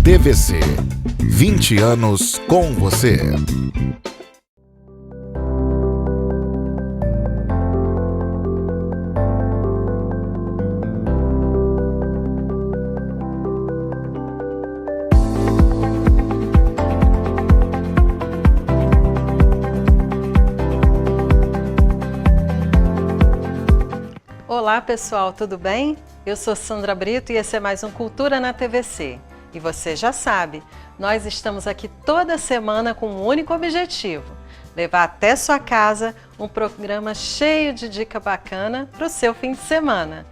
TVC, 20 anos com você. Olá pessoal, tudo bem? Eu sou Sandra Brito e esse é mais um Cultura na TVC. E você já sabe, nós estamos aqui toda semana com um único objetivo: levar até sua casa um programa cheio de dica bacana para o seu fim de semana.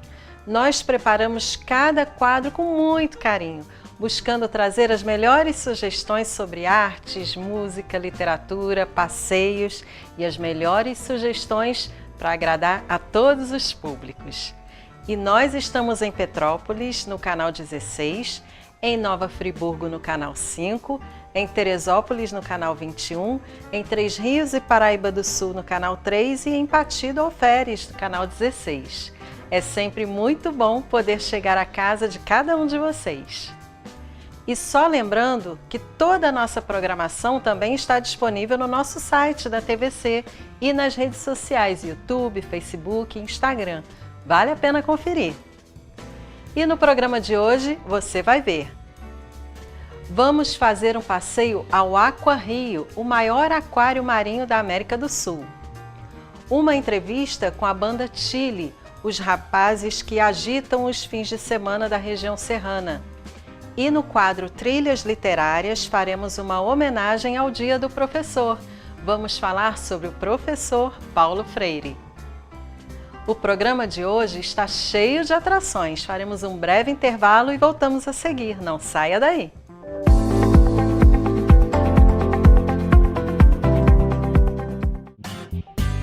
Nós preparamos cada quadro com muito carinho, buscando trazer as melhores sugestões sobre artes, música, literatura, passeios e as melhores sugestões para agradar a todos os públicos. E nós estamos em Petrópolis, no canal 16, em Nova Friburgo, no canal 5, em Teresópolis, no canal 21, em Três Rios e Paraíba do Sul, no canal 3 e em Pati do Alferes, no canal 16. É sempre muito bom poder chegar à casa de cada um de vocês. E só lembrando que toda a nossa programação também está disponível no nosso site da TVC e nas redes sociais YouTube, Facebook e Instagram. Vale a pena conferir. E no programa de hoje você vai ver. Vamos fazer um passeio ao Aqua Rio, o maior aquário marinho da América do Sul. Uma entrevista com a banda Chile, os rapazes que agitam os fins de semana da região serrana. E no quadro Trilhas Literárias faremos uma homenagem ao Dia do Professor. Vamos falar sobre o professor Paulo Freire. O programa de hoje está cheio de atrações. Faremos um breve intervalo e voltamos a seguir. Não saia daí!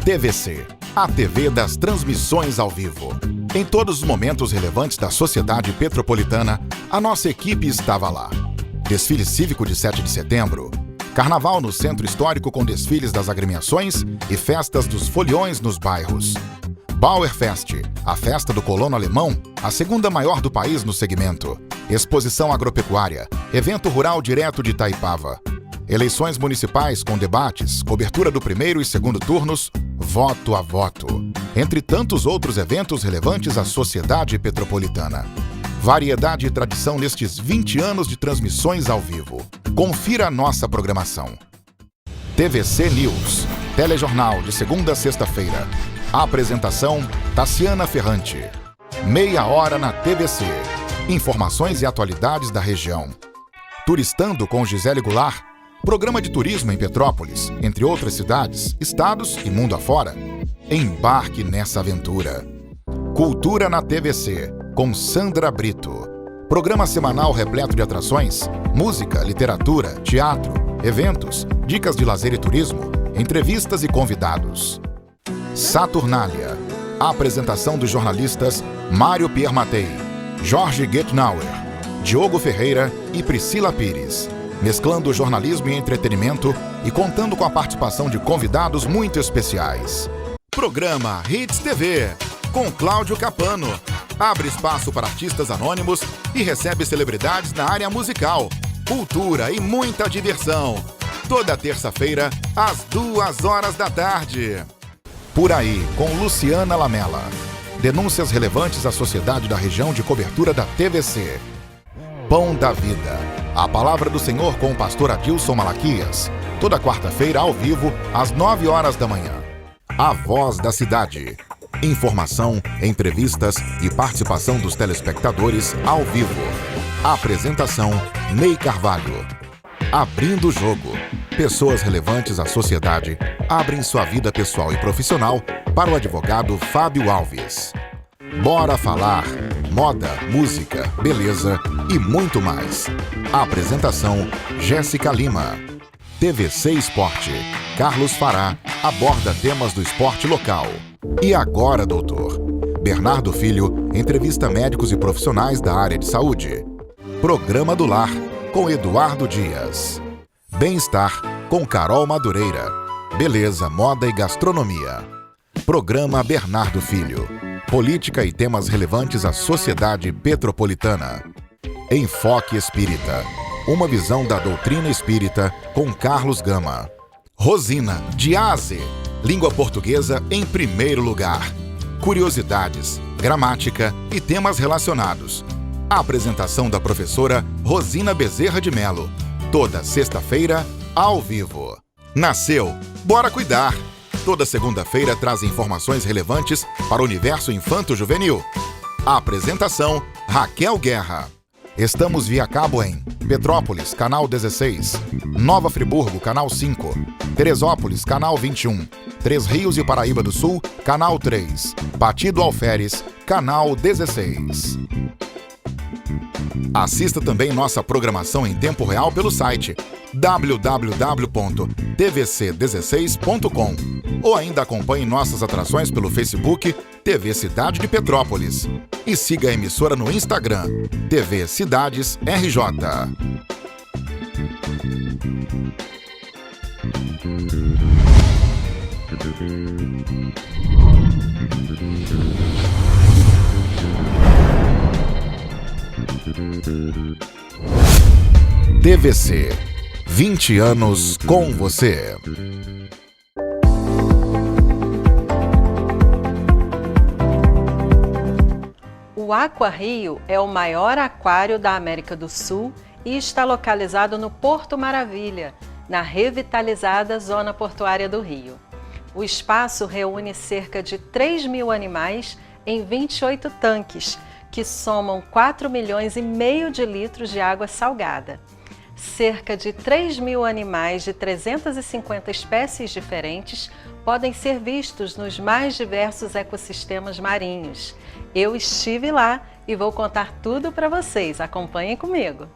TVC, a TV das transmissões ao vivo. Em todos os momentos relevantes da sociedade petropolitana, a nossa equipe estava lá. Desfile cívico de 7 de setembro, carnaval no centro histórico com desfiles das agremiações e festas dos foliões nos bairros. Bauerfest, a festa do colono alemão, a segunda maior do país no segmento. Exposição agropecuária, evento rural direto de Itaipava. Eleições municipais com debates, cobertura do primeiro e segundo turnos, voto a voto. Entre tantos outros eventos relevantes à sociedade petropolitana. Variedade e tradição nestes 20 anos de transmissões ao vivo. Confira a nossa programação. TVC News, telejornal de segunda a sexta-feira. Apresentação, Tassiana Ferrante. Meia hora na TVC. Informações e atualidades da região. Turistando com Gisele Goulart. Programa de turismo em Petrópolis, entre outras cidades, estados e mundo afora. Embarque nessa aventura. Cultura na TVC, com Sandra Brito. Programa semanal repleto de atrações, música, literatura, teatro, eventos, dicas de lazer e turismo, entrevistas e convidados. Saturnália. Apresentação dos jornalistas Mário Pierre Matei, Jorge Getnauer, Diogo Ferreira e Priscila Pires. Mesclando jornalismo e entretenimento e contando com a participação de convidados muito especiais. Programa Hits TV, com Cláudio Capano. Abre espaço para artistas anônimos e recebe celebridades na área musical, cultura e muita diversão. Toda terça-feira, às 2h da tarde. Por aí, com Luciana Lamela. Denúncias relevantes à sociedade da região de cobertura da TVC. Pão da Vida. A Palavra do Senhor com o pastor Adilson Malaquias. Toda quarta-feira, ao vivo, às 9h da manhã. A Voz da Cidade. Informação, entrevistas e participação dos telespectadores ao vivo. Apresentação, Ney Carvalho. Abrindo o Jogo. Pessoas relevantes à sociedade abrem sua vida pessoal e profissional para o advogado Fábio Alves. Bora falar. Moda, música, beleza e muito mais. Apresentação, Jéssica Lima. TVC Esporte. Carlos Fará aborda temas do esporte local. E agora, doutor? Bernardo Filho entrevista médicos e profissionais da área de saúde. Programa do Lar, com Eduardo Dias. Bem-estar com Carol Madureira. Beleza, moda e gastronomia. Programa Bernardo Filho. Política e temas relevantes à sociedade petropolitana. Enfoque Espírita. Uma visão da doutrina espírita com Carlos Gama. Rosina, de A a Z. Língua portuguesa em primeiro lugar. Curiosidades, gramática e temas relacionados. A apresentação da professora Rosina Bezerra de Melo. Toda sexta-feira, ao vivo. Nasceu, bora cuidar! Toda segunda-feira traz informações relevantes para o universo infanto-juvenil. A apresentação, Raquel Guerra. Estamos via cabo em Petrópolis, canal 16, Nova Friburgo, canal 5, Teresópolis, canal 21, Três Rios e Paraíba do Sul, canal 3, Batido Alferes, canal 16. Assista também nossa programação em tempo real pelo site www.tvc16.com ou ainda acompanhe nossas atrações pelo Facebook TV Cidade de Petrópolis e siga a emissora no Instagram TV Cidades RJ. TVC, 20 anos com você. O Aqua Rio é o maior aquário da América do Sul e está localizado no Porto Maravilha, na revitalizada Zona Portuária do Rio. O espaço reúne cerca de 3.000 animais em 28 tanques, que somam 4,5 milhões de litros de água salgada. Cerca de 3.000 animais de 350 espécies diferentes podem ser vistos nos mais diversos ecossistemas marinhos. Eu estive lá e vou contar tudo para vocês. Acompanhem comigo!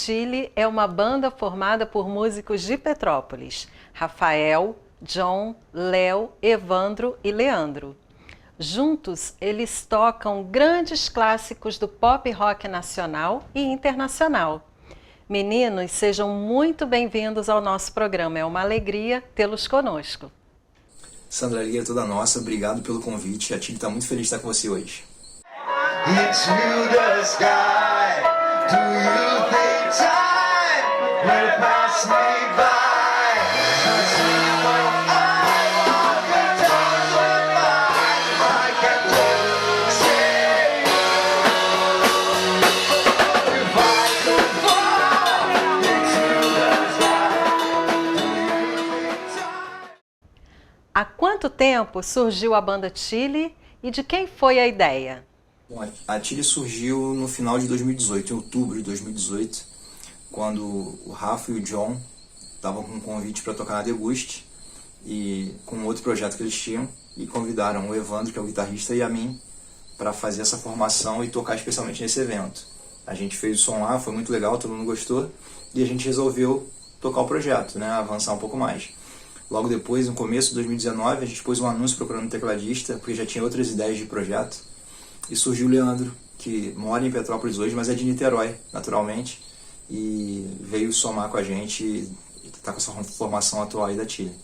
Chile é uma banda formada por músicos de Petrópolis: Rafael, John, Léo, Evandro e Leandro. Juntos, eles tocam grandes clássicos do pop rock nacional e internacional. Meninos, sejam muito bem-vindos ao nosso programa. É uma alegria tê-los conosco. Sandra, a alegria é toda nossa. Obrigado pelo convite. A Chile está muito feliz de estar com você hoje. Into the sky, do you think time will pass me by? 'Cause you know I walk the dogs with I can say if I could fall into the sky, do you think time? Há quanto tempo surgiu a banda Chile e de quem foi a ideia? Bom, a Chile surgiu no final de 2018, em outubro de 2018, quando o Rafa e o John estavam com um convite para tocar na Deguste e com outro projeto que eles tinham, e convidaram o Evandro, que é o guitarrista, e a mim para fazer essa formação e tocar especialmente nesse evento. A gente fez o som lá, foi muito legal, todo mundo gostou, e a gente resolveu tocar o projeto, né, avançar um pouco mais. Logo depois, no começo de 2019, a gente pôs um anúncio procurando um tecladista, porque já tinha outras ideias de projeto. E surgiu o Leandro, que mora em Petrópolis hoje, mas é de Niterói, naturalmente, e veio somar com a gente e está com essa formação atual aí da Chile.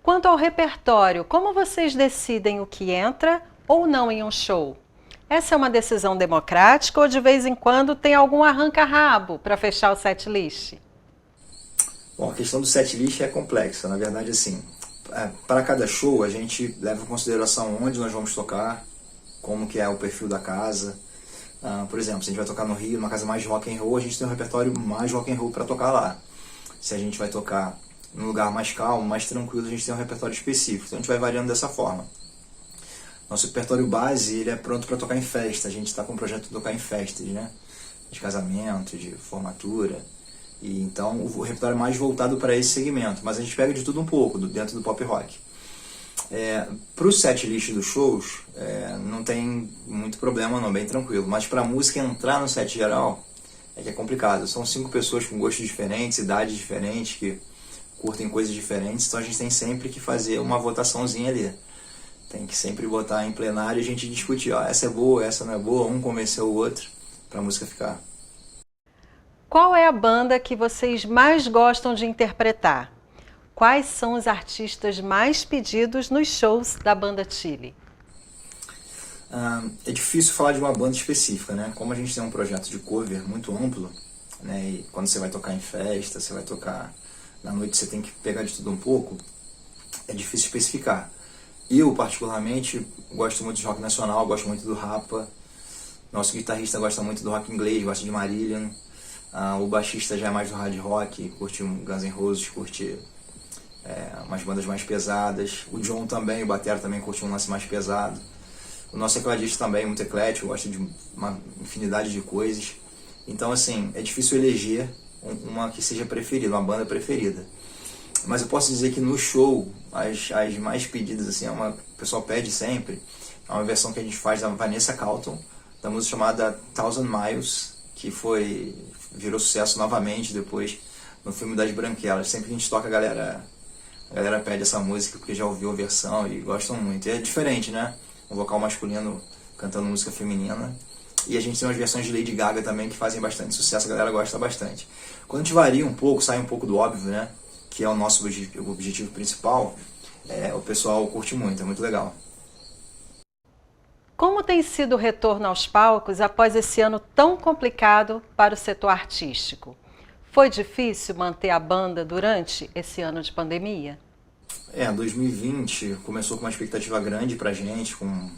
Quanto ao repertório, como vocês decidem o que entra ou não em um show? Essa é uma decisão democrática ou de vez em quando tem algum arranca-rabo para fechar o setlist? Bom, a questão do setlist é complexa. Na verdade, assim, para cada show a gente leva em consideração onde nós vamos tocar, como que é o perfil da casa. Por exemplo, se a gente vai tocar no Rio, numa casa mais rock and roll, a gente tem um repertório mais rock and roll para tocar lá. Se a gente vai tocar num lugar mais calmo, mais tranquilo, a gente tem um repertório específico. Então a gente vai variando dessa forma. Nosso repertório base, ele é pronto para tocar em festa. A gente está com um projeto de tocar em festas, né? De casamento, de formatura. E então o repertório é mais voltado para esse segmento. Mas a gente pega de tudo um pouco, dentro do pop rock. Para o setlist dos shows, não tem muito problema não, bem tranquilo. Mas para a música entrar no set geral, é que é complicado. São 5 pessoas com gostos diferentes, idades diferentes, que curtem coisas diferentes. Então a gente tem sempre que fazer uma votaçãozinha ali. Tem que sempre botar em plenário e a gente discutir, ó, essa é boa, essa não é boa, um convenceu o outro, para a música ficar. Qual é a banda que vocês mais gostam de interpretar? Quais são os artistas mais pedidos nos shows da banda Chile? É difícil falar de uma banda específica, né? Como a gente tem um projeto de cover muito amplo, né? E quando você vai tocar em festa, você vai tocar na noite, você tem que pegar de tudo um pouco, é difícil especificar. Eu, particularmente, gosto muito de rock nacional, gosto muito do Rapa. Nosso guitarrista gosta muito do rock inglês, gosta de Marillion. O baixista já é mais do hard rock, curte um Guns N' Roses, curte umas bandas mais pesadas. O John também, o batera também curte um lance mais pesado. O nosso tecladista também, muito eclético, gosta de uma infinidade de coisas. Então, assim, é difícil eleger uma que seja preferida, uma banda preferida. Mas eu posso dizer que no show, as mais pedidas, assim, o pessoal pede sempre, é uma versão que a gente faz da Vanessa Carlton, da música chamada Thousand Miles, que virou sucesso novamente depois no filme das Branquelas. Sempre que a gente toca, a galera pede essa música porque já ouviu a versão e gostam muito. E é diferente, né? Um vocal masculino cantando música feminina. E a gente tem umas versões de Lady Gaga também que fazem bastante sucesso, a galera gosta bastante. Quando a gente varia um pouco, sai um pouco do óbvio, né? Que é o nosso objetivo principal, o pessoal curte muito, é muito legal. Como tem sido o retorno aos palcos após esse ano tão complicado para o setor artístico? Foi difícil manter a banda durante esse ano de pandemia? 2020 começou com uma expectativa grande pra gente, com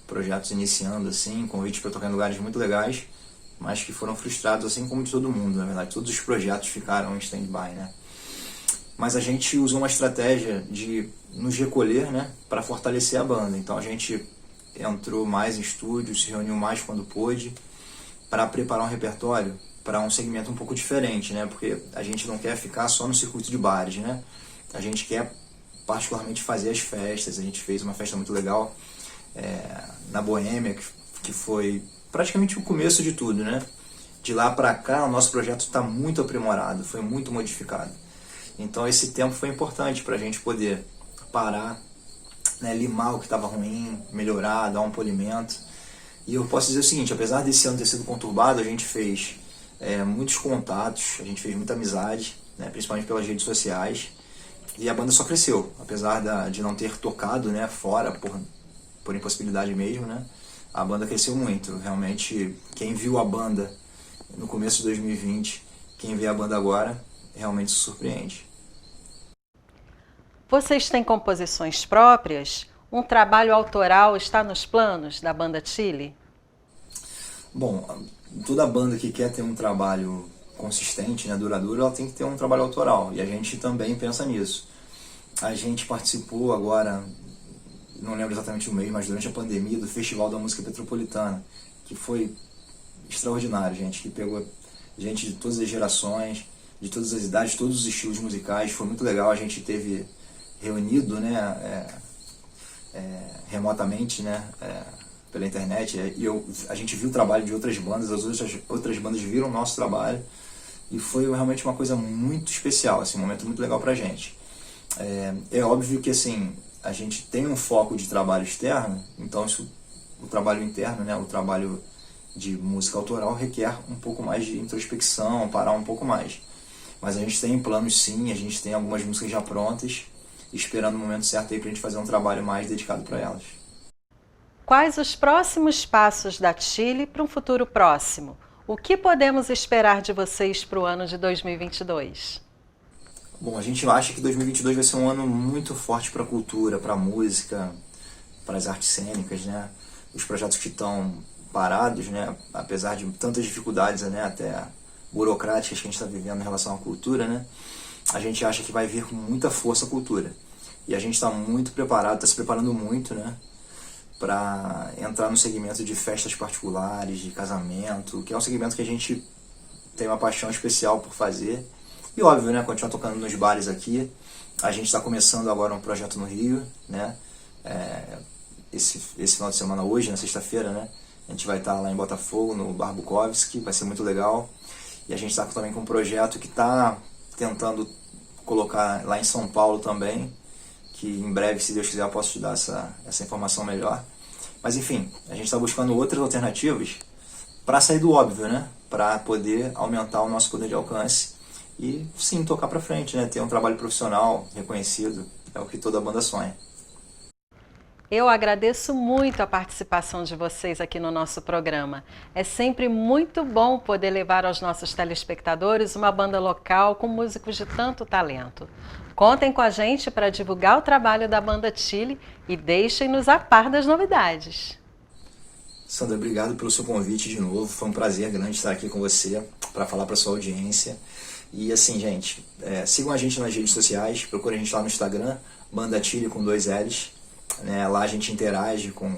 projetos iniciando, assim, convites para tocar em lugares muito legais, mas que foram frustrados, assim como de todo mundo, na verdade. Todos os projetos ficaram em stand-by, né? Mas a gente usou uma estratégia de nos recolher, né, para fortalecer a banda. Então a gente entrou mais em estúdio, se reuniu mais quando pôde, para preparar um repertório para um segmento um pouco diferente, né? Porque a gente não quer ficar só no circuito de bares, né? A gente quer particularmente fazer as festas. A gente fez uma festa muito legal na Boêmia, que foi praticamente o começo de tudo, né? De lá para cá, o nosso projeto está muito aprimorado, foi muito modificado. Então esse tempo foi importante para a gente poder parar, né, limar o que estava ruim, melhorar, dar um polimento. E eu posso dizer o seguinte, apesar desse ano ter sido conturbado, a gente fez muitos contatos, a gente fez muita amizade, né, principalmente pelas redes sociais. E a banda só cresceu, apesar de não ter tocado, né, fora, por impossibilidade mesmo, né, a banda cresceu muito. Realmente, quem viu a banda no começo de 2020, quem vê a banda agora, realmente se surpreende. Vocês têm composições próprias? Um trabalho autoral está nos planos da banda Chile? Bom, toda banda que quer ter um trabalho consistente, né, duradouro, ela tem que ter um trabalho autoral, e a gente também pensa nisso. A gente participou agora, não lembro exatamente o mês, mas durante a pandemia, do Festival da Música Petropolitana, que foi extraordinário, gente, que pegou gente de todas as gerações, de todas as idades, todos os estilos musicais. Foi muito legal, a gente teve reunido, né, remotamente, né, pela internet, e a gente viu o trabalho de outras bandas, as outras bandas viram o nosso trabalho, e foi realmente uma coisa muito especial, assim, um momento muito legal pra gente. É óbvio que, assim, a gente tem um foco de trabalho externo, então o trabalho interno, né, o trabalho de música autoral requer um pouco mais de introspecção, parar um pouco mais. Mas a gente tem planos sim, a gente tem algumas músicas já prontas, esperando o momento certo aí pra gente fazer um trabalho mais dedicado para elas. Quais os próximos passos da Chile para um futuro próximo? O que podemos esperar de vocês para o ano de 2022? Bom, a gente acha que 2022 vai ser um ano muito forte para a cultura, para a música, para as artes cênicas, né? Os projetos que estão parados, né? Apesar de tantas dificuldades, né? Até burocráticas que a gente está vivendo em relação à cultura, né? A gente acha que vai vir com muita força a cultura. E a gente está muito preparado, está se preparando muito, né? Para entrar no segmento de festas particulares, de casamento, que é um segmento que a gente tem uma paixão especial por fazer. E óbvio, né, continuar tocando nos bares aqui. A gente está começando agora um projeto no Rio, né? Esse final de semana hoje, na sexta-feira, né? A gente vai estar lá em Botafogo, no Bar Bukowski, vai ser muito legal. E a gente está também com um projeto que está tentando colocar lá em São Paulo também, que em breve, se Deus quiser, eu posso te dar essa informação melhor. Mas enfim, a gente está buscando outras alternativas para sair do óbvio, né? Para poder aumentar o nosso poder de alcance e sim, tocar para frente, né? Ter um trabalho profissional reconhecido, é o que toda banda sonha. Eu agradeço muito a participação de vocês aqui no nosso programa. É sempre muito bom poder levar aos nossos telespectadores uma banda local com músicos de tanto talento. Contem com a gente para divulgar o trabalho da banda Chile e deixem-nos a par das novidades. Sandra, obrigado pelo seu convite de novo. Foi um prazer grande estar aqui com você para falar para sua audiência. E assim, gente, sigam a gente nas redes sociais, procurem a gente lá no Instagram, Banda Chile com 2 L's. Né? Lá a gente interage com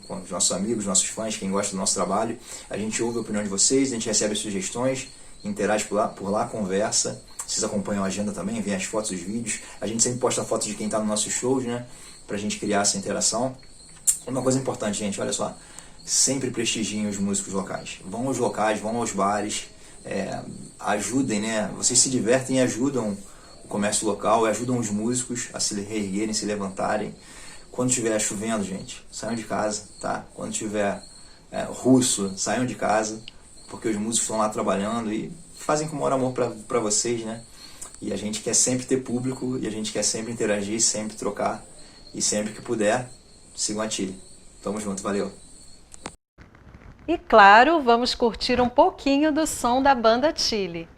os nossos amigos, nossos fãs, quem gosta do nosso trabalho. A gente ouve a opinião de vocês, a gente recebe sugestões, interage por lá, conversa. Vocês acompanham a agenda também, veem as fotos, os vídeos. A gente sempre posta fotos de quem está nos nossos shows, né? Pra gente criar essa interação. Uma coisa importante, gente, olha só. Sempre prestigiem os músicos locais. Vão aos locais, vão aos bares, ajudem, né? Vocês se divertem e ajudam o comércio local, ajudam os músicos a se reerguerem, se levantarem. Quando estiver chovendo, gente, saiam de casa, tá? Quando tiver russo, saiam de casa, porque os músicos estão lá trabalhando e fazem com o maior amor para vocês, né? E a gente quer sempre ter público, e a gente quer sempre interagir, sempre trocar, e sempre que puder, sigam a Chile. Tamo junto, valeu! E claro, vamos curtir um pouquinho do som da banda Chile.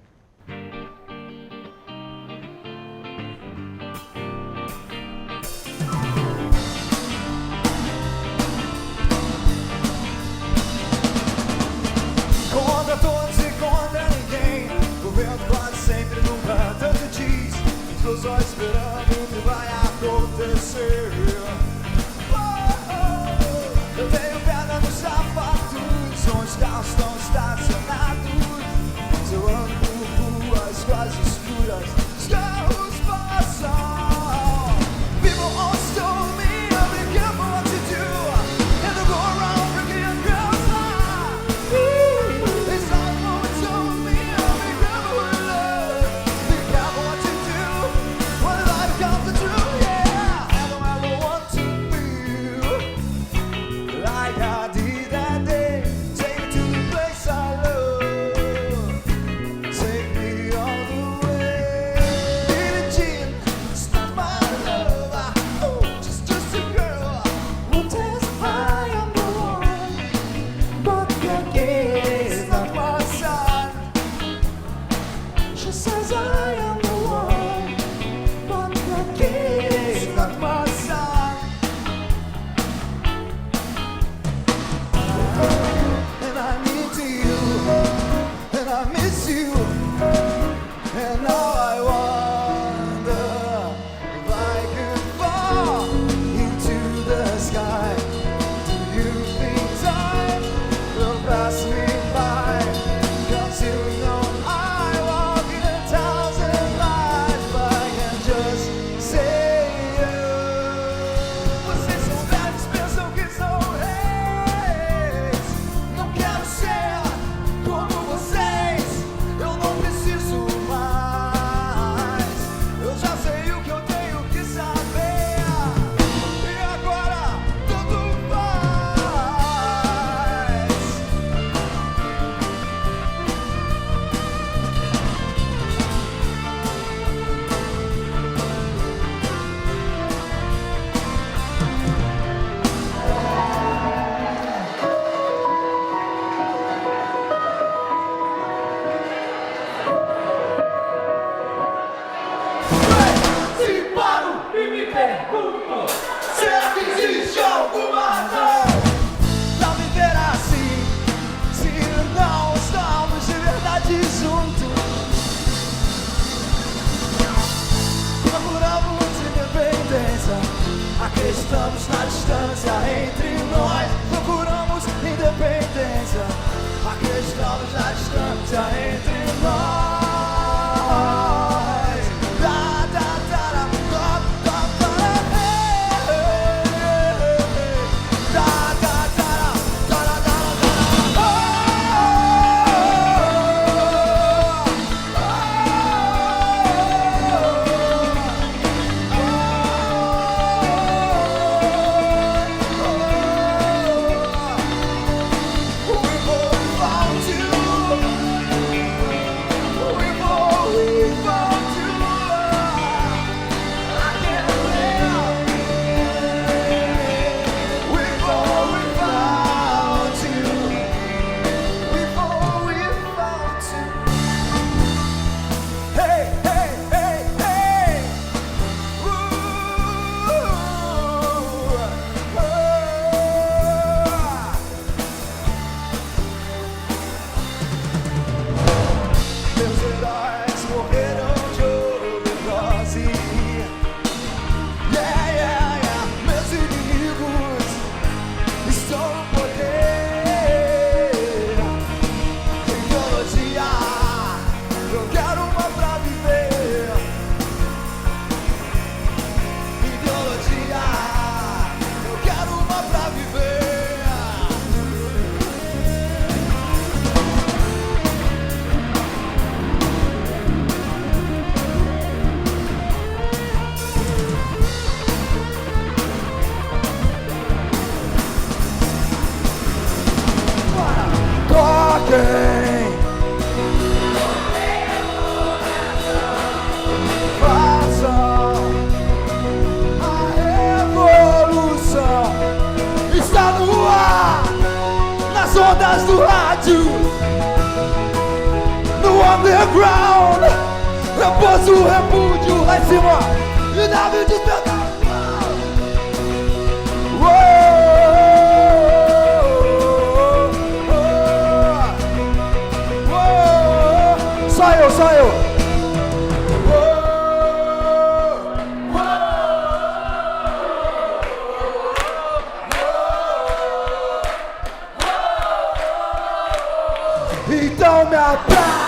Contra todos e contra ninguém. O vento quase sempre nunca tanto diz. Estou só esperando o que vai acontecer. Eu tenho pedra nos sapatos, onde os carros estão estacionados. Se eu ando por says I am the one, but the key is not my side. And I need you, and I miss you, and now I wonder if I could fall into the sky. Do you think time will pass me by? 'Cause you know I walk in 1,000 lives, but I can just say you. Vocês são velhos, pensam que são reis. Não quero ser como vocês, eu não preciso mais. Eu já sei o que eu tenho que saber, e agora tudo faz. Se paro e me pergunto, será que existe alguma razão pra viver assim, se não estamos de verdade juntos? Procuramos independência, aqui estamos na distância entre nós. Procuramos independência, aqui estamos na distância entre nós. Da, da, da, da, da, da, da, da, da, da, da, da, meus heróis morreram de overdose. Yeah, yeah, yeah. Meus inimigos estão no poder. Ideologia, eu quero uma pra viver. Ideologia, eu quero uma pra viver. Toquem, façam a revolução. Está no ar, nas ondas do rádio, no underground. Eu posso repúdio lá em cima e o navio despertar. Só eu. Então me abraça.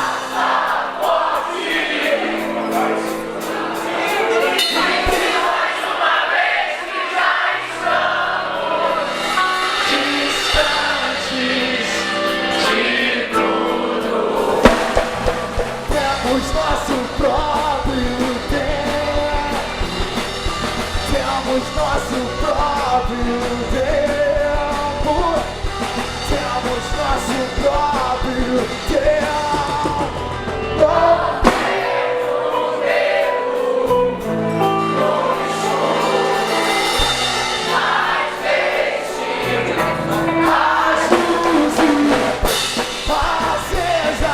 Temos nosso próprio tempo. Temos nosso próprio tempo. Temos nosso próprio tempo. As luzes acesas.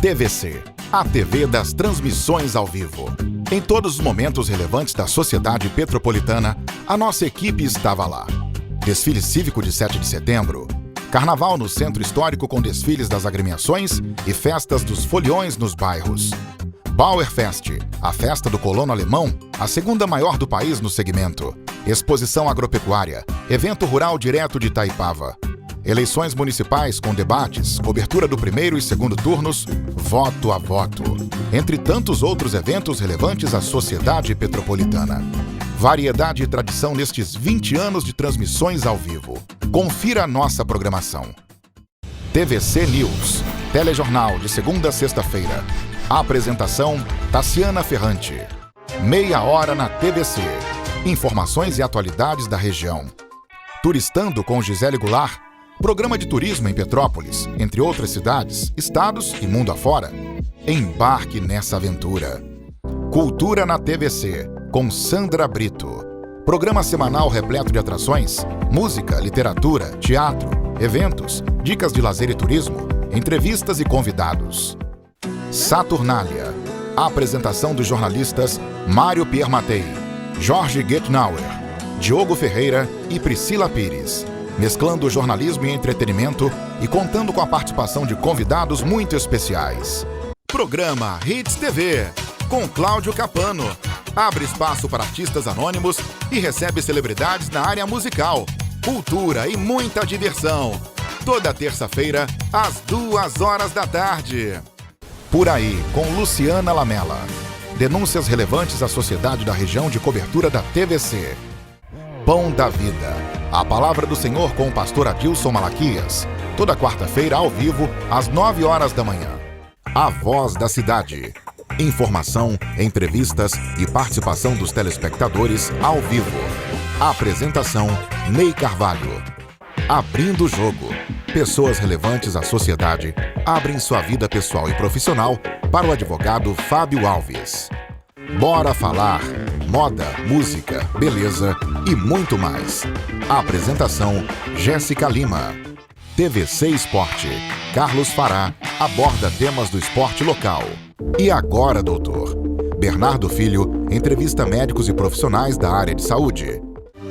TVC, a TV das transmissões ao vivo. Em todos os momentos relevantes da sociedade petropolitana, a nossa equipe estava lá. Desfile cívico de 7 de setembro, carnaval no centro histórico com desfiles das agremiações e festas dos foliões nos bairros. Bauerfest, a festa do colono alemão, a segunda maior do país no segmento. Exposição agropecuária, evento rural direto de Itaipava. Eleições municipais com debates, cobertura do primeiro e segundo turnos, voto a voto. Entre tantos outros eventos relevantes à sociedade petropolitana. Variedade e tradição nestes 20 anos de transmissões ao vivo. Confira a nossa programação. TVC News, telejornal de segunda a sexta-feira. Apresentação, Tassiana Ferrante. Meia hora na TVC. Informações e atualidades da região. Turistando com Gisele Goulart. Programa de turismo em Petrópolis, entre outras cidades, estados e mundo afora. Embarque nessa aventura. Cultura na TVC, com Sandra Brito. Programa semanal repleto de atrações, música, literatura, teatro, eventos, dicas de lazer e turismo, entrevistas e convidados. Saturnália. A apresentação dos jornalistas Mário Pierre Matei, Jorge Getnauer, Diogo Ferreira e Priscila Pires. Mesclando jornalismo e entretenimento e contando com a participação de convidados muito especiais. Programa Hits TV, com Cláudio Capano. Abre espaço para artistas anônimos e recebe celebridades na área musical, cultura e muita diversão. Toda terça-feira, às 2 da tarde. Por aí, com Luciana Lamela. Denúncias relevantes à sociedade da região de cobertura da TVC. Pão da Vida. A Palavra do Senhor com o pastor Adilson Malaquias. Toda quarta-feira, ao vivo, às 9 horas da manhã. A Voz da Cidade. Informação, entrevistas e participação dos telespectadores ao vivo. Apresentação, Ney Carvalho. Abrindo o Jogo. Pessoas relevantes à sociedade abrem sua vida pessoal e profissional para o advogado Fábio Alves. Bora falar. Moda, música, beleza e muito mais. Apresentação, Jéssica Lima. TVC Esporte. Carlos Fará aborda temas do esporte local. E agora, doutor? Bernardo Filho entrevista médicos e profissionais da área de saúde.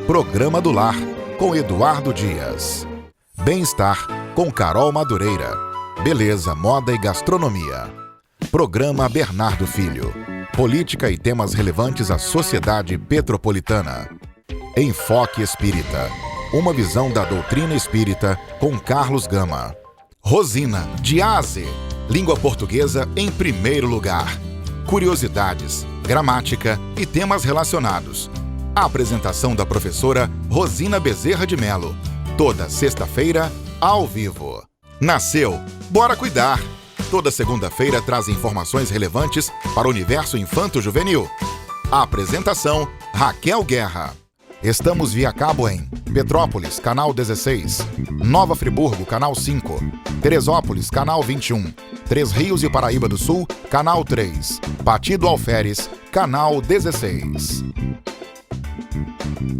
Programa do Lar, com Eduardo Dias. Bem-estar, com Carol Madureira. Beleza, moda e gastronomia. Programa Bernardo Filho. Política e temas relevantes à sociedade petropolitana. Enfoque Espírita. Uma visão da doutrina espírita com Carlos Gama. Rosina, de A a Z. Língua portuguesa em primeiro lugar. Curiosidades, gramática e temas relacionados. A apresentação da professora Rosina Bezerra de Melo. Toda sexta-feira, ao vivo. Nasceu, bora cuidar! Toda segunda-feira traz informações relevantes para o universo infanto-juvenil. A apresentação, Raquel Guerra. Estamos via cabo em Petrópolis, canal 16, Nova Friburgo, canal 5, Teresópolis, canal 21, Três Rios e Paraíba do Sul, canal 3, Pati do Alferes, canal 16.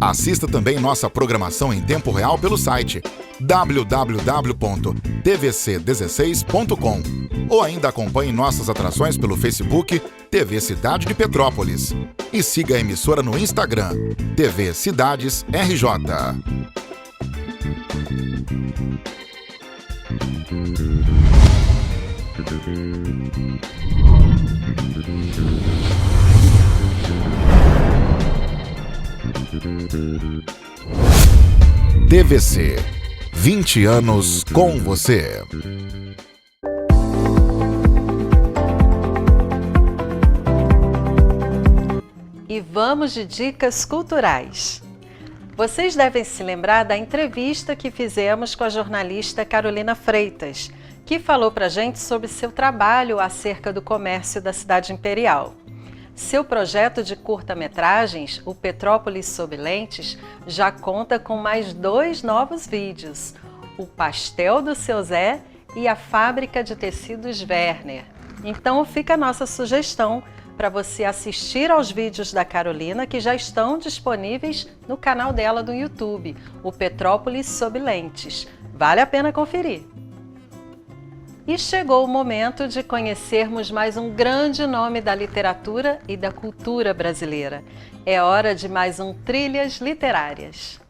Assista também nossa programação em tempo real pelo site www.tvc16.com ou ainda acompanhe nossas atrações pelo Facebook TV Cidade de Petrópolis e siga a emissora no Instagram TV Cidades RJ. TVC, 20 anos com você. E vamos de dicas culturais. Vocês devem se lembrar da entrevista que fizemos com a jornalista Carolina Freitas, que falou pra gente sobre seu trabalho acerca do comércio da cidade imperial. Seu projeto de curta-metragens, o Petrópolis Sob Lentes, já conta com mais 2 novos vídeos, o Pastel do Seu Zé e a Fábrica de Tecidos Werner. Então fica a nossa sugestão para você assistir aos vídeos da Carolina que já estão disponíveis no canal dela do YouTube, o Petrópolis Sob Lentes. Vale a pena conferir. E chegou o momento de conhecermos mais um grande nome da literatura e da cultura brasileira. É hora de mais um Trilhas Literárias.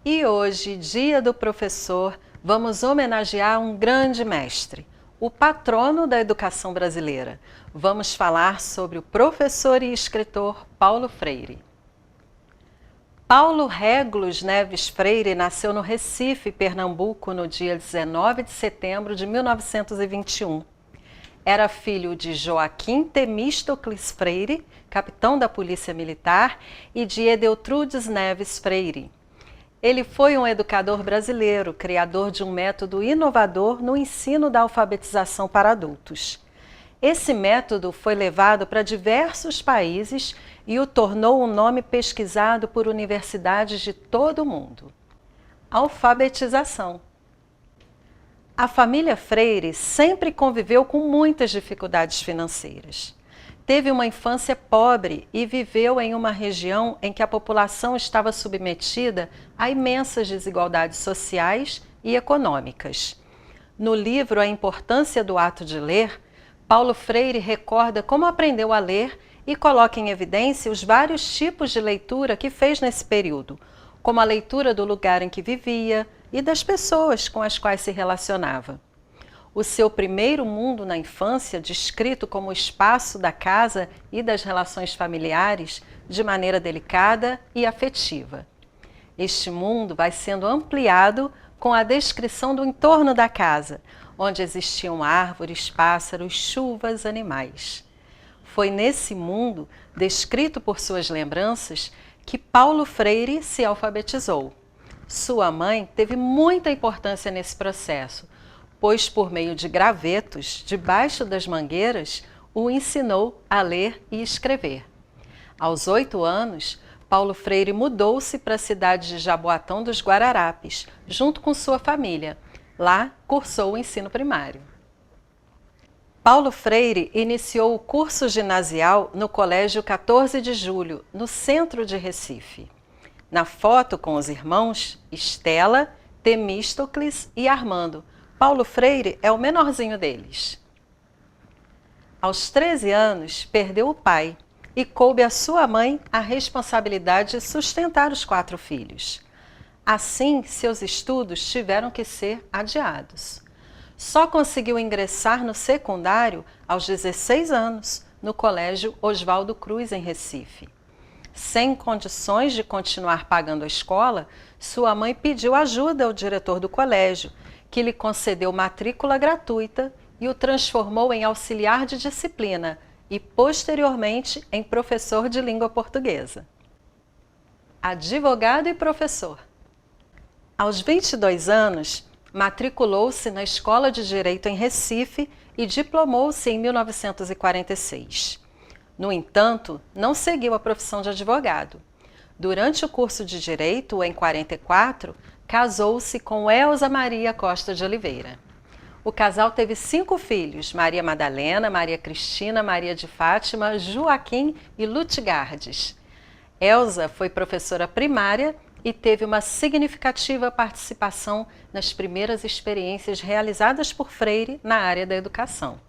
E hoje, Dia do Professor, vamos homenagear um grande mestre, o patrono da educação brasileira. Vamos falar sobre o professor e escritor Paulo Freire. Paulo Régulos Neves Freire nasceu no Recife, Pernambuco, no dia 19 de setembro de 1921. Era filho de Joaquim Temístocles Freire, capitão da Polícia Militar, e de Edeltrudes Neves Freire. Ele foi um educador brasileiro, criador de um método inovador no ensino da alfabetização para adultos. Esse método foi levado para diversos países e o tornou um nome pesquisado por universidades de todo o mundo. Alfabetização. A família Freire sempre conviveu com muitas dificuldades financeiras. Teve uma infância pobre e viveu em uma região em que a população estava submetida a imensas desigualdades sociais e econômicas. No livro A Importância do Ato de Ler, Paulo Freire recorda como aprendeu a ler e coloca em evidência os vários tipos de leitura que fez nesse período, como a leitura do lugar em que vivia e das pessoas com as quais se relacionava. O seu primeiro mundo na infância, descrito como o espaço da casa e das relações familiares, de maneira delicada e afetiva. Este mundo vai sendo ampliado com a descrição do entorno da casa, onde existiam árvores, pássaros, chuvas, animais. Foi nesse mundo, descrito por suas lembranças, que Paulo Freire se alfabetizou. Sua mãe teve muita importância nesse processo, pois por meio de gravetos, debaixo das mangueiras, o ensinou a ler e escrever. Aos 8 anos, Paulo Freire mudou-se para a cidade de Jaboatão dos Guararapes, junto com sua família. Lá, cursou o ensino primário. Paulo Freire iniciou o curso ginasial no Colégio 14 de Julho, no centro de Recife. Na foto com os irmãos, Estela, Temístocles e Armando, Paulo Freire é o menorzinho deles. Aos 13 anos, perdeu o pai e coube à sua mãe a responsabilidade de sustentar os 4 filhos. Assim, seus estudos tiveram que ser adiados. Só conseguiu ingressar no secundário aos 16 anos, no Colégio Oswaldo Cruz, em Recife. Sem condições de continuar pagando a escola, sua mãe pediu ajuda ao diretor do colégio, que lhe concedeu matrícula gratuita e o transformou em auxiliar de disciplina e, posteriormente, em professor de língua portuguesa. Advogado e professor. Aos 22 anos, matriculou-se na Escola de Direito em Recife e diplomou-se em 1946. No entanto, não seguiu a profissão de advogado. Durante o curso de Direito, em 1944, casou-se com Elza Maria Costa de Oliveira. O casal teve 5 filhos, Maria Madalena, Maria Cristina, Maria de Fátima, Joaquim e Lutgardes. Elza foi professora primária e teve uma significativa participação nas primeiras experiências realizadas por Freire na área da educação.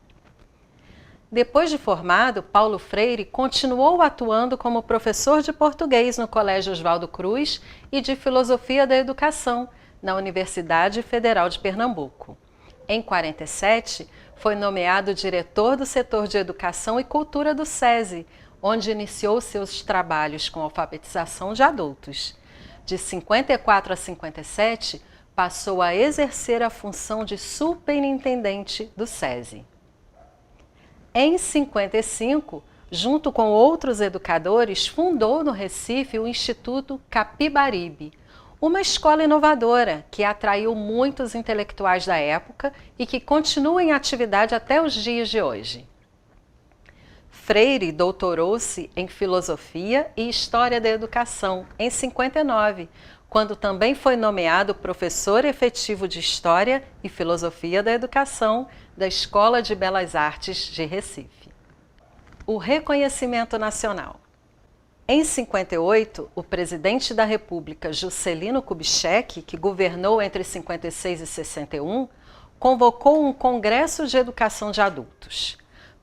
Depois de formado, Paulo Freire continuou atuando como professor de português no Colégio Oswaldo Cruz e de filosofia da educação na Universidade Federal de Pernambuco. Em 1947, foi nomeado diretor do setor de educação e cultura do SESI, onde iniciou seus trabalhos com alfabetização de adultos. De 54 a 57, passou a exercer a função de superintendente do SESI. Em 55, junto com outros educadores, fundou no Recife o Instituto Capibaribe, Uma escola inovadora que atraiu muitos intelectuais da época e que continua em atividade até os dias de hoje. Freire doutorou-se em Filosofia e História da Educação em 59, quando também foi nomeado professor efetivo de História e Filosofia da Educação da Escola de Belas Artes de Recife. O reconhecimento nacional. Em 58, o presidente da República, Juscelino Kubitschek, que governou entre 56 e 61, convocou um Congresso de Educação de Adultos.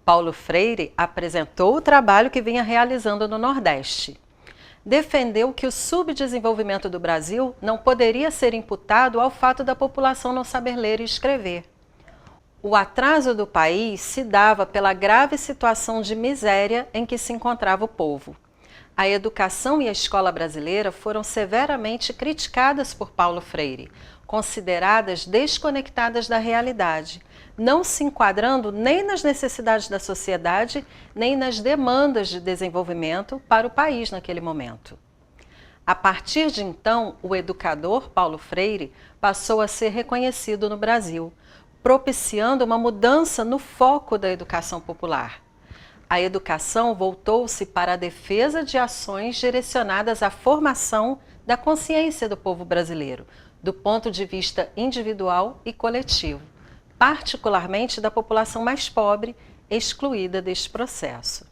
Paulo Freire apresentou o trabalho que vinha realizando no Nordeste. Defendeu que o subdesenvolvimento do Brasil não poderia ser imputado ao fato da população não saber ler e escrever. O atraso do país se dava pela grave situação de miséria em que se encontrava o povo. A educação e a escola brasileira foram severamente criticadas por Paulo Freire, consideradas desconectadas da realidade, não se enquadrando nem nas necessidades da sociedade, nem nas demandas de desenvolvimento para o país naquele momento. A partir de então, o educador Paulo Freire passou a ser reconhecido no Brasil, propiciando uma mudança no foco da educação popular. A educação voltou-se para a defesa de ações direcionadas à formação da consciência do povo brasileiro, do ponto de vista individual e coletivo, particularmente da população mais pobre, excluída deste processo.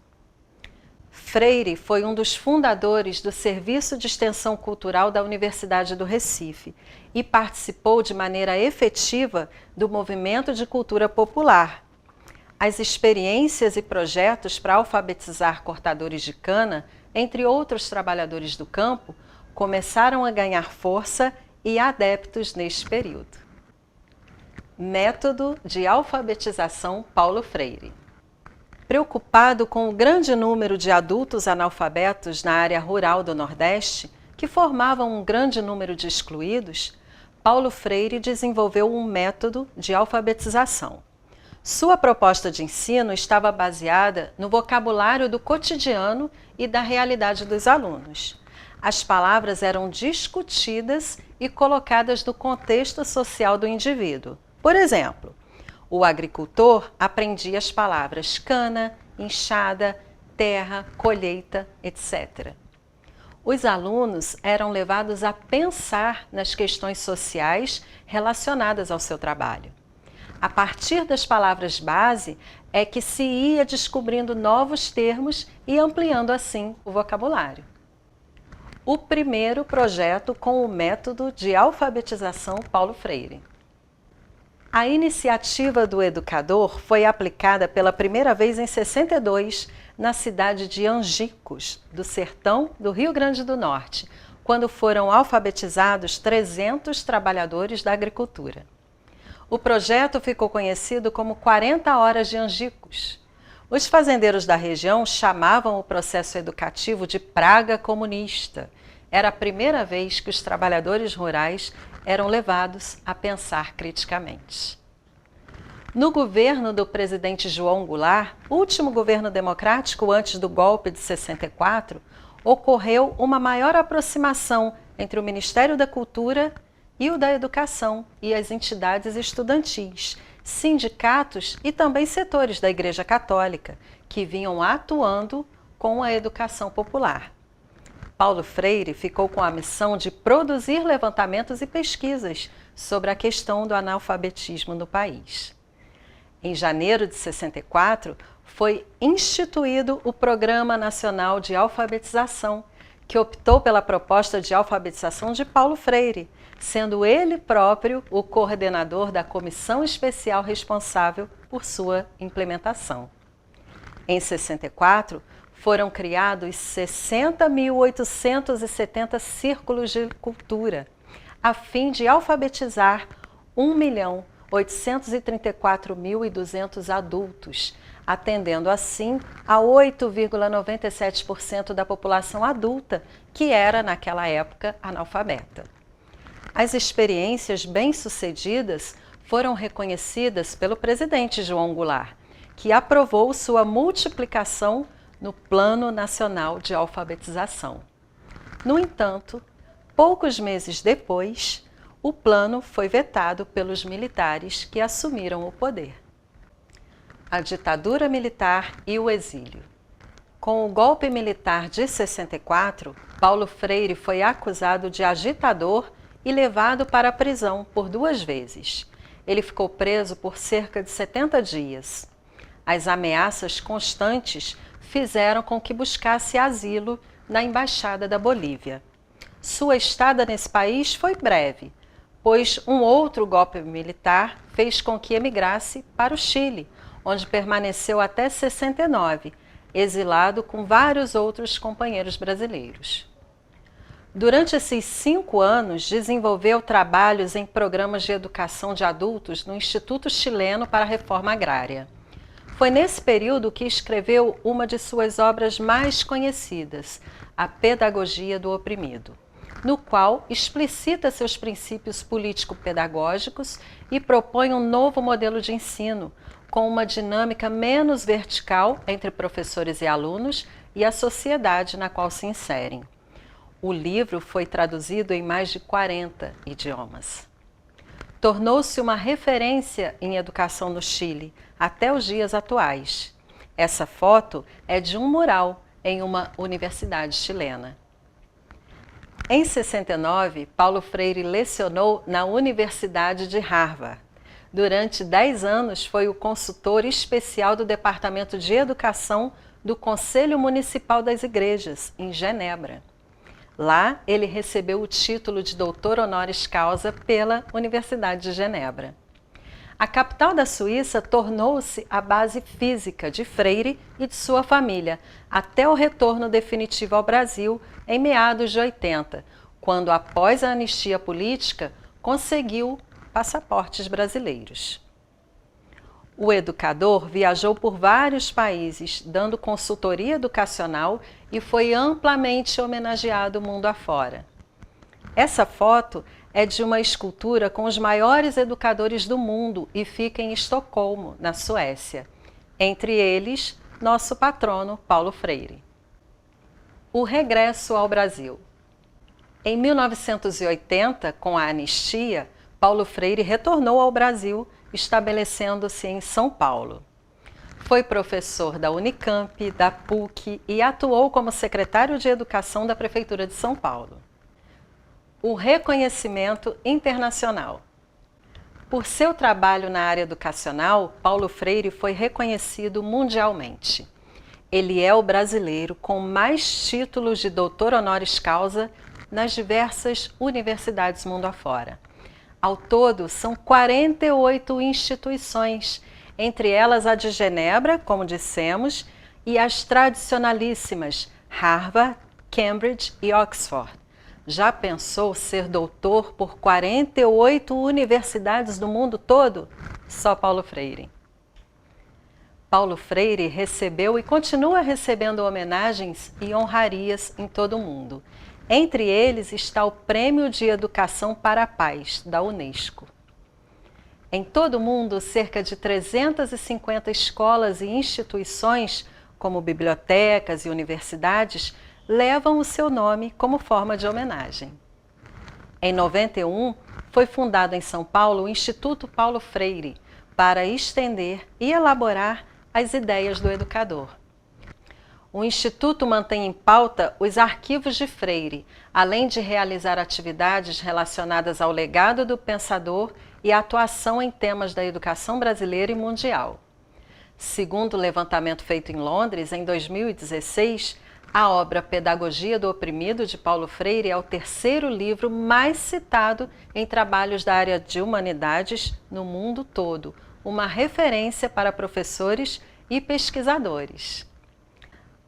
Freire foi um dos fundadores do Serviço de Extensão Cultural da Universidade do Recife e participou de maneira efetiva do movimento de cultura popular. As experiências e projetos para alfabetizar cortadores de cana, entre outros trabalhadores do campo, começaram a ganhar força e adeptos neste período. Método de alfabetização Paulo Freire. Preocupado com o grande número de adultos analfabetos na área rural do Nordeste, que formavam um grande número de excluídos, Paulo Freire desenvolveu um método de alfabetização. Sua proposta de ensino estava baseada no vocabulário do cotidiano e da realidade dos alunos. As palavras eram discutidas e colocadas no contexto social do indivíduo. Por exemplo, o agricultor aprendia as palavras cana, enxada, terra, colheita, etc. Os alunos eram levados a pensar nas questões sociais relacionadas ao seu trabalho. A partir das palavras base é que se ia descobrindo novos termos e ampliando assim o vocabulário. O primeiro projeto com o método de alfabetização Paulo Freire. A iniciativa do educador foi aplicada pela primeira vez em 62, na cidade de Angicos, do sertão do Rio Grande do Norte, quando foram alfabetizados 300 trabalhadores da agricultura. O projeto ficou conhecido como 40 Horas de Angicos. Os fazendeiros da região chamavam o processo educativo de praga comunista. Era a primeira vez que os trabalhadores rurais eram levados a pensar criticamente. No governo do presidente João Goulart, último governo democrático antes do golpe de 64, ocorreu uma maior aproximação entre o Ministério da Cultura e o da Educação e as entidades estudantis, sindicatos e também setores da Igreja Católica, que vinham atuando com a educação popular. Paulo Freire ficou com a missão de produzir levantamentos e pesquisas sobre a questão do analfabetismo no país. Em janeiro de 64, foi instituído o Programa Nacional de Alfabetização, que optou pela proposta de alfabetização de Paulo Freire, sendo ele próprio o coordenador da comissão especial responsável por sua implementação. Em 64, foram criados 60.870 círculos de cultura, a fim de alfabetizar 1.834.200 adultos, atendendo assim a 8,97% da população adulta, que era, naquela época, analfabeta. As experiências bem-sucedidas foram reconhecidas pelo presidente João Goulart, que aprovou sua multiplicação no Plano Nacional de Alfabetização. No entanto, poucos meses depois, o plano foi vetado pelos militares que assumiram o poder. A ditadura militar e o exílio. Com o golpe militar de 64, Paulo Freire foi acusado de agitador e levado para a prisão por 2 vezes. Ele ficou preso por cerca de 70 dias. As ameaças constantes fizeram com que buscasse asilo na Embaixada da Bolívia. Sua estada nesse país foi breve, pois um outro golpe militar fez com que emigrasse para o Chile, onde permaneceu até 69, exilado com vários outros companheiros brasileiros. Durante esses 5 anos, desenvolveu trabalhos em programas de educação de adultos no Instituto Chileno para a Reforma Agrária. Foi nesse período que escreveu uma de suas obras mais conhecidas, A Pedagogia do Oprimido, no qual explicita seus princípios político-pedagógicos e propõe um novo modelo de ensino, com uma dinâmica menos vertical entre professores e alunos e a sociedade na qual se inserem. O livro foi traduzido em mais de 40 idiomas. Tornou-se uma referência em educação no Chile até os dias atuais. Essa foto é de um mural em uma universidade chilena. Em 69, Paulo Freire lecionou na Universidade de Harvard. Durante 10 anos foi o consultor especial do Departamento de Educação do Conselho Municipal das Igrejas, em Genebra. Lá, ele recebeu o título de doutor honoris causa pela Universidade de Genebra. A capital da Suíça tornou-se a base física de Freire e de sua família, até o retorno definitivo ao Brasil em meados de 80, quando, após a anistia política, conseguiu passaportes brasileiros. O educador viajou por vários países, dando consultoria educacional e foi amplamente homenageado mundo afora. Essa foto é de uma escultura com os maiores educadores do mundo e fica em Estocolmo, na Suécia. Entre eles, nosso patrono Paulo Freire. O regresso ao Brasil. Em 1980, com a anistia, Paulo Freire retornou ao Brasil, estabelecendo-se em São Paulo. Foi professor da Unicamp, da PUC e atuou como secretário de Educação da Prefeitura de São Paulo. O reconhecimento internacional. Por seu trabalho na área educacional, Paulo Freire foi reconhecido mundialmente. Ele é o brasileiro com mais títulos de doutor honoris causa nas diversas universidades mundo afora. Ao todo, são 48 instituições, entre elas a de Genebra, como dissemos, e as tradicionalíssimas Harvard, Cambridge e Oxford. Já pensou ser doutor por 48 universidades do mundo todo? Só Paulo Freire. Paulo Freire recebeu e continua recebendo homenagens e honrarias em todo o mundo. Entre eles está o Prêmio de Educação para a Paz, da Unesco. Em todo o mundo, cerca de 350 escolas e instituições, como bibliotecas e universidades, levam o seu nome como forma de homenagem. Em 91, foi fundado em São Paulo o Instituto Paulo Freire, para estender e elaborar as ideias do educador. O Instituto mantém em pauta os arquivos de Freire, além de realizar atividades relacionadas ao legado do pensador e a atuação em temas da educação brasileira e mundial. Segundo o levantamento feito em Londres, em 2016, a obra Pedagogia do Oprimido, de Paulo Freire, é o 3º livro mais citado em trabalhos da área de humanidades no mundo todo, uma referência para professores e pesquisadores.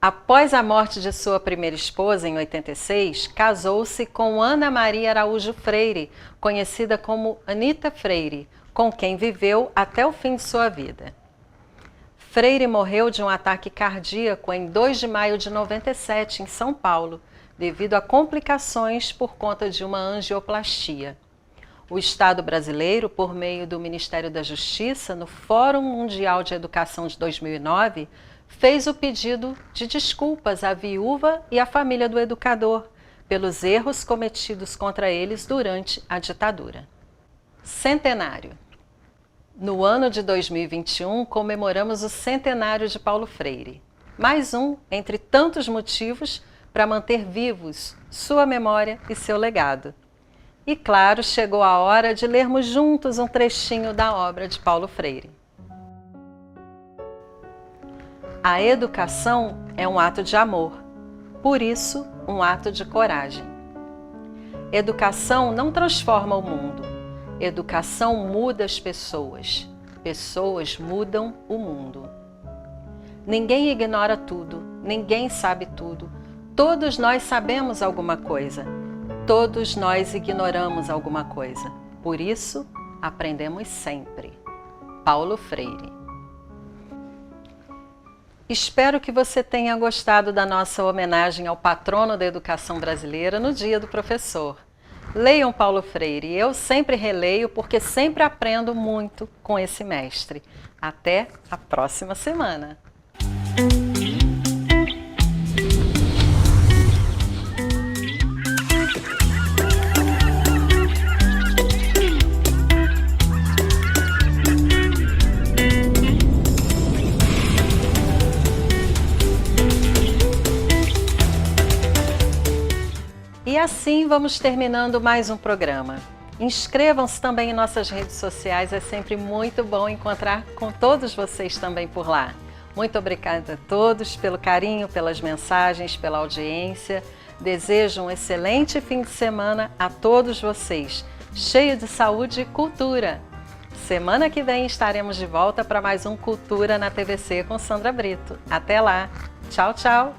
Após a morte de sua primeira esposa, em 86, casou-se com Ana Maria Araújo Freire, conhecida como Anita Freire, com quem viveu até o fim de sua vida. Freire morreu de um ataque cardíaco em 2 de maio de 97, em São Paulo, devido a complicações por conta de uma angioplastia. O Estado brasileiro, por meio do Ministério da Justiça, no Fórum Mundial de Educação de 2009, fez o pedido de desculpas à viúva e à família do educador pelos erros cometidos contra eles durante a ditadura. Centenário. No ano de 2021, comemoramos o centenário de Paulo Freire. Mais um entre tantos motivos para manter vivos sua memória e seu legado. E claro, chegou a hora de lermos juntos um trechinho da obra de Paulo Freire. A educação é um ato de amor, por isso, um ato de coragem. Educação não transforma o mundo. Educação muda as pessoas. Pessoas mudam o mundo. Ninguém ignora tudo, ninguém sabe tudo. Todos nós sabemos alguma coisa. Todos nós ignoramos alguma coisa. Por isso, aprendemos sempre. Paulo Freire. Espero que você tenha gostado da nossa homenagem ao patrono da educação brasileira no Dia do Professor. Leiam Paulo Freire, eu sempre releio porque sempre aprendo muito com esse mestre. Até a próxima semana! E assim vamos terminando mais um programa. Inscrevam-se também em nossas redes sociais, é sempre muito bom encontrar com todos vocês também por lá. Muito obrigada a todos pelo carinho, pelas mensagens, pela audiência. Desejo um excelente fim de semana a todos vocês, cheio de saúde e cultura. Semana que vem estaremos de volta para mais um Cultura na TVC com Sandra Brito. Até lá! Tchau, tchau!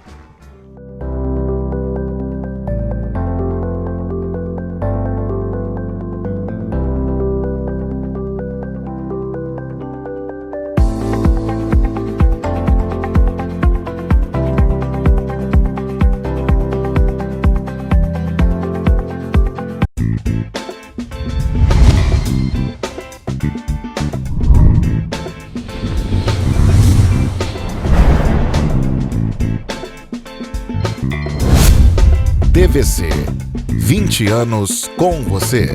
TVC, 20 anos com você.